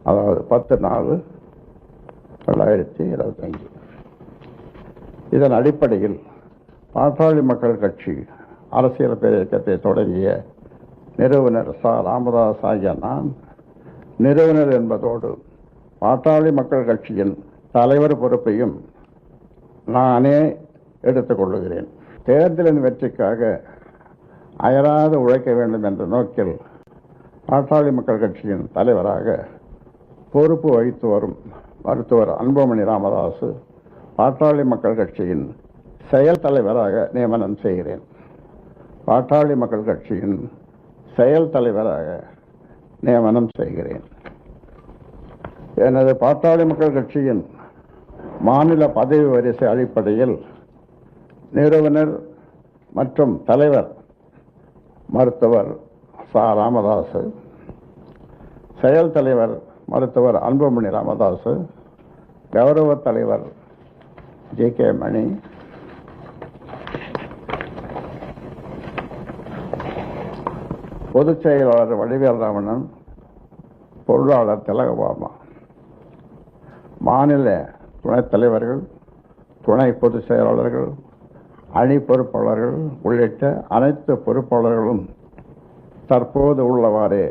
அதாவது 10/4/2025. இதன் அடிப்படையில் பாட்டாளி மக்கள் கட்சி அரசியல் இயக்கத்தை தொடங்கிய நிறுவனர் ராமதாஸ் ஆகிய நான் நிறுவனர் என்பதோடு பாட்டாளி மக்கள் கட்சியின் தலைவர் பொறுப்பையும் நானே எடுத்துக்கொள்ளுகிறேன். தேர்தலின் வெற்றிக்காக அயராது உழைக்க வேண்டும் என்ற நோக்கில் பாட்டாளி மக்கள் கட்சியின் தலைவராக பொறுப்பு வகித்து வரும் மருத்துவர் அன்புமணி ராமதாஸ் பாட்டாளி மக்கள் கட்சியின் செயல் தலைவராக நியமனம் செய்கிறேன். பாட்டாளி மக்கள் கட்சியின் செயல் தலைவராக நியமனம் செய்கிறேன். எனது பாட்டாளி மக்கள் கட்சியின் மாநில பதவி வரிசை அடிப்படையில் நிறுவனர் மற்றும் தலைவர் மருத்துவர் ராமதாஸ், செயல் தலைவர் மருத்துவர் அன்புமணி ராமதாஸ், கௌரவ தலைவர் JK மணி, பொதுச் செயலாளர் வடிவேல் ராமணன், பொருளாளர் திலகபாமா, மாநில துணைத் தலைவர்கள், துணை பொதுச் செயலாளர்கள், அணி பொறுப்பாளர்கள் உள்ளிட்ட அனைத்து பொறுப்பாளர்களும் தற்போது உள்ளவாறே